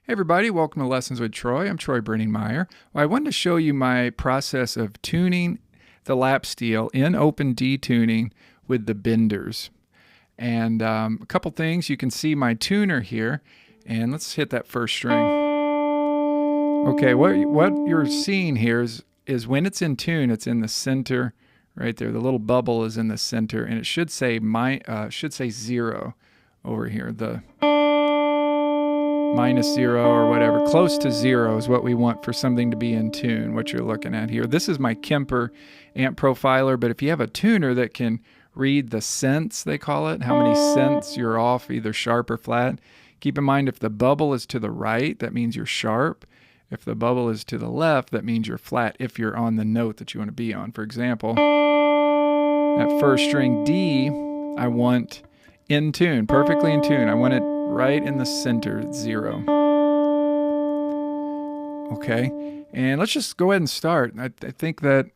Hey everybody, welcome to Lessons with Troy. I'm Troy Brenningmeyer. Well, I wanted to show you my process of tuning the lap steel in open D tuning with the benders. And a couple things, you can see my tuner here, and let's hit that first string. Okay, what you're seeing here is when it's in tune, it's in the center right there. The little bubble is in the center, and it should say zero over here. The minus zero or whatever, close to zero is what we want for something to be in tune, what you're looking at here. This is my Kemper amp profiler, but if you have a tuner that can read the cents, they call it, how many cents you're off, either sharp or flat, keep in mind if the bubble is to the right, that means you're sharp. If the bubble is to the left, that means you're flat if you're on the note that you want to be on. For example, that first string D, I want in tune, perfectly in tune. I want it right in the center, 0. Okay, and let's just go ahead and start. I think that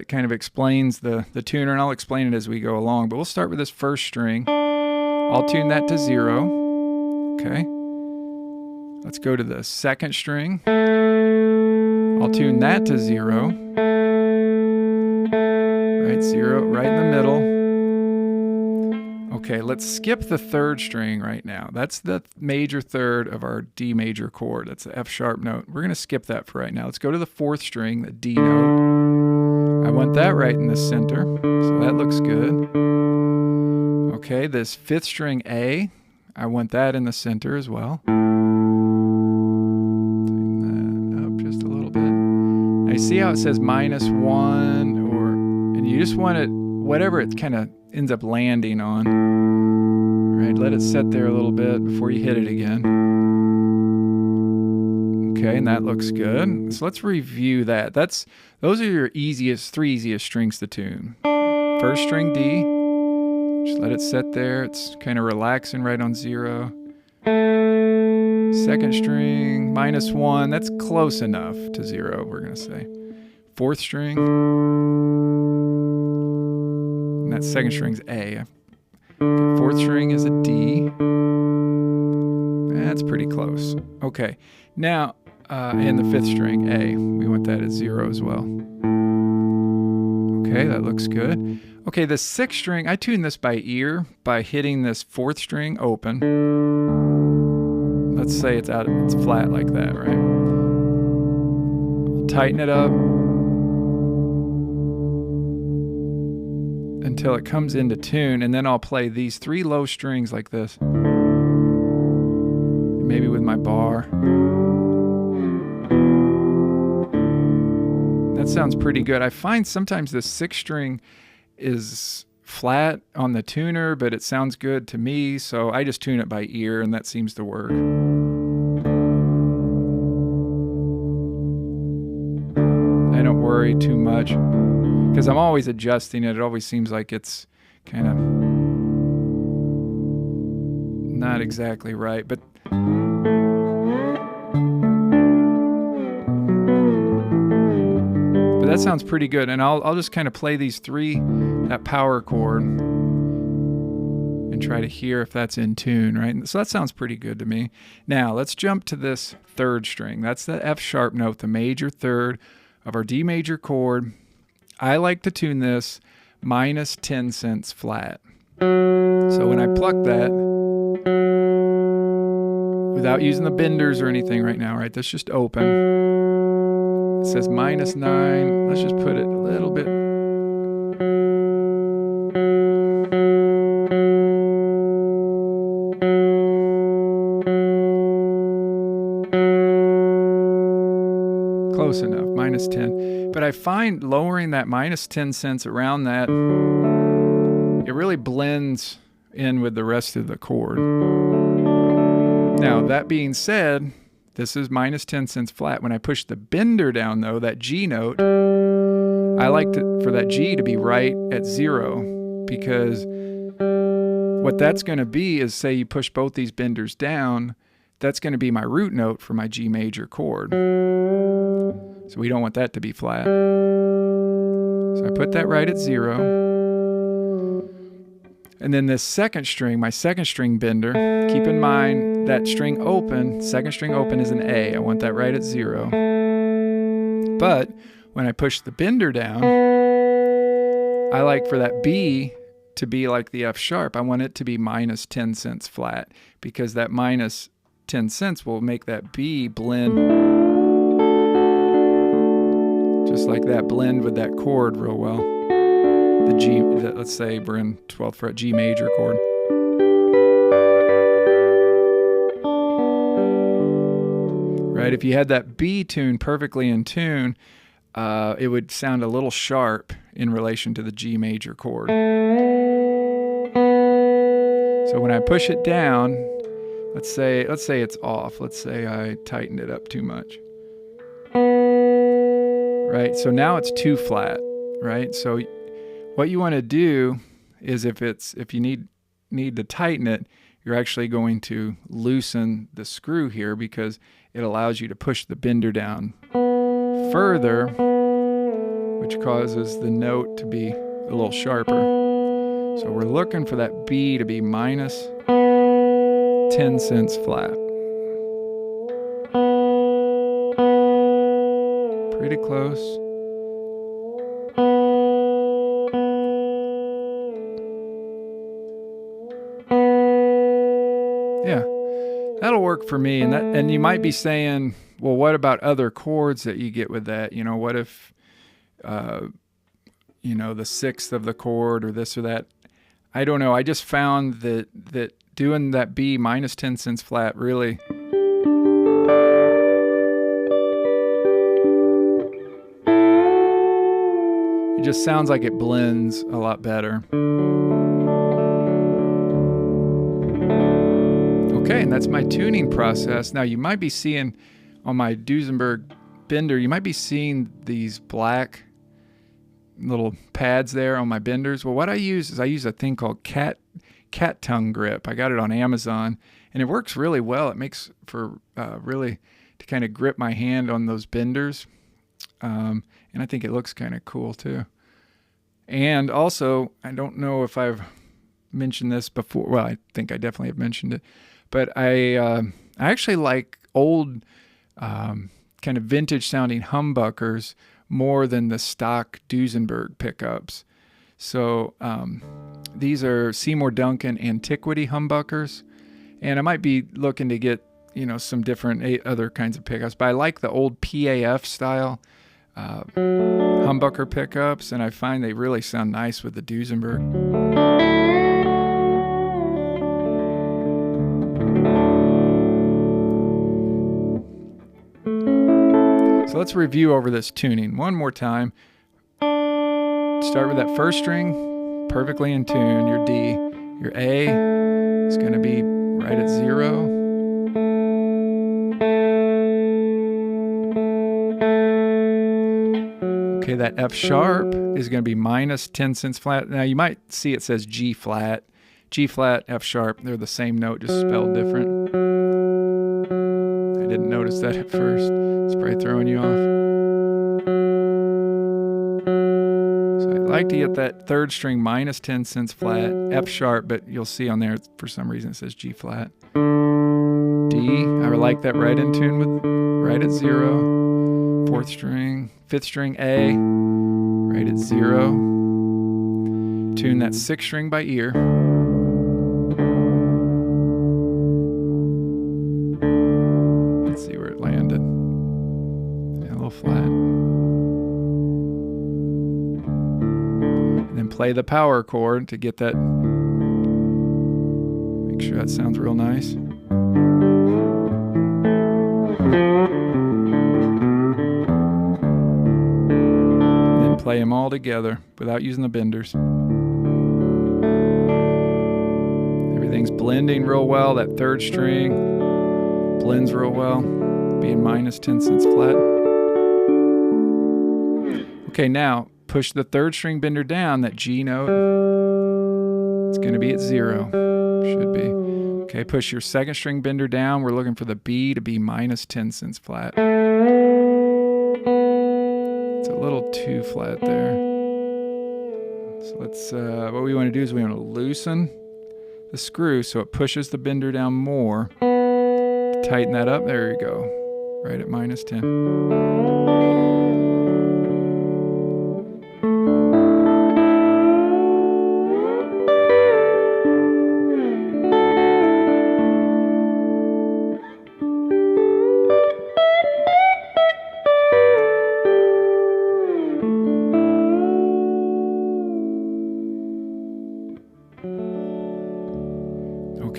kind of explains the tuner, and I'll explain it as we go along, but we'll start with this first string. I'll tune that to 0. Okay, let's go to the second string. I'll tune that to 0. Right, 0, right in the middle. Okay, let's skip the third string right now. That's the major third of our D major chord. That's the F sharp note. We're going to skip that for right now. Let's go to the fourth string, the D note. I want that right in the center, so that looks good. Okay, this fifth string A, I want that in the center as well. Tighten that up just a little bit. Now you see how it says -1, and you just want it, whatever it kind of ends up landing on. Right, let it set there a little bit before you hit it again. Okay, and that looks good. So let's review that. Those are your three easiest strings to tune. First string D, just let it set there. It's kind of relaxing right on 0. Second string, -1, that's close enough to 0, we're gonna say. Fourth string, and that second string's A. Okay, fourth string is a D. That's pretty close. Okay, now, and the fifth string, A. We want that at 0 as well. Okay, that looks good. Okay, the sixth string, I tune this by ear by hitting this fourth string open. Let's say it's flat like that, right? I'll tighten it up until it comes into tune, and then I'll play these 3 low strings like this. Maybe with my bar. That sounds pretty good. I find sometimes the sixth string is flat on the tuner, but it sounds good to me, so I just tune it by ear, and that seems to work. I don't worry too much, because I'm always adjusting it. It always seems like it's kind of not exactly right, but that sounds pretty good. And I'll just kind of play these 3, that power chord, and try to hear if that's in tune, right? So that sounds pretty good to me. Now let's jump to this third string. That's the F sharp note, the major third of our D major chord. I like to tune this -10 cents flat. So when I pluck that, without using the benders or anything right now, right? That's just open. It says -9. Let's just put it a little bit. Close enough, -10. But I find lowering that -10 cents around that, it really blends in with the rest of the chord. Now, that being said, this is -10 cents flat. When I push the bender down, though, that G note, I like for that G to be right at 0, because what that's going to be is, say you push both these benders down, that's going to be my root note for my G major chord. So we don't want that to be flat. So I put that right at 0. And then this second string, my second string bender, keep in mind that string open, second string open is an A. I want that right at 0. But when I push the bender down, I like for that B to be like the F sharp. I want it to be minus 10 cents flat, because that minus 10 cents will make that B blend just like that, blend with that chord real well. The G, let's say we're in 12th fret G major chord. Right, if you had that B tune perfectly in tune, it would sound a little sharp in relation to the G major chord. So when I push it down, let's say it's off. Let's say I tightened it up too much. Right, so now it's too flat, right? So what you want to do is if you need to tighten it, you're actually going to loosen the screw here, because it allows you to push the bender down further, which causes the note to be a little sharper. So we're looking for that B to be minus 10 cents flat. Pretty close. Yeah, that'll work for me. And you might be saying, well, what about other chords that you get with that? You know, what if, you know, the sixth of the chord or this or that? I don't know. I just found that doing that B minus 10 cents flat really it just sounds like it blends a lot better. Okay, and that's my tuning process. Now you might be seeing on my Duesenberg bender, you might be seeing these black little pads there on my benders. Well, what I use is a thing called cat tongue grip. I got it on Amazon, and it works really well. It makes for really to kind of grip my hand on those benders, and I think it looks kind of cool too. And also, I don't know if I've mentioned this before. Well, I think I definitely have mentioned it, but I actually like old kind of vintage sounding humbuckers more than the stock Duesenberg pickups. So these are Seymour Duncan Antiquity humbuckers, and I might be looking to get, you know, some different other kinds of pickups, but I like the old PAF style humbucker pickups, and I find they really sound nice with the Duesenberg. So let's review over this tuning one more time. Start with that first string, perfectly in tune, your D. Your A is going to be right at 0. Okay, that F sharp is going to be minus 10 cents flat. Now you might see it says G flat. G flat, F sharp, they're the same note, just spelled different. I didn't notice that at first. It's probably throwing you off. So I'd like to get that third string minus 10 cents flat, F sharp, but you'll see on there for some reason it says G flat. D, I would like that right in tune with, right at 0. Fourth string, fifth string A, right at 0. Tune that sixth string by ear. Let's see where it landed. Yeah, a little flat. And then play the power chord to get that. Make sure that sounds real nice. Play them all together without using the benders. Everything's blending real well. That third string blends real well, being minus 10 cents flat. Okay, now push the third string bender down, that G note. It's going to be at 0. Should be. Okay, push your second string bender down. We're looking for the B to be minus 10 cents flat. It's a little too flat there. So let's, what we want to do is we want to loosen the screw so it pushes the bender down more. Tighten that up. There you go. Right at -10.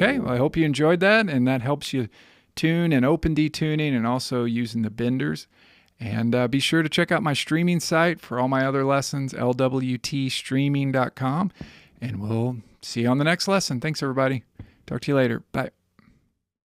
Okay, well, I hope you enjoyed that, and that helps you tune and open detuning and also using the benders. And be sure to check out my streaming site for all my other lessons, lwtstreaming.com. And we'll see you on the next lesson. Thanks, everybody. Talk to you later. Bye.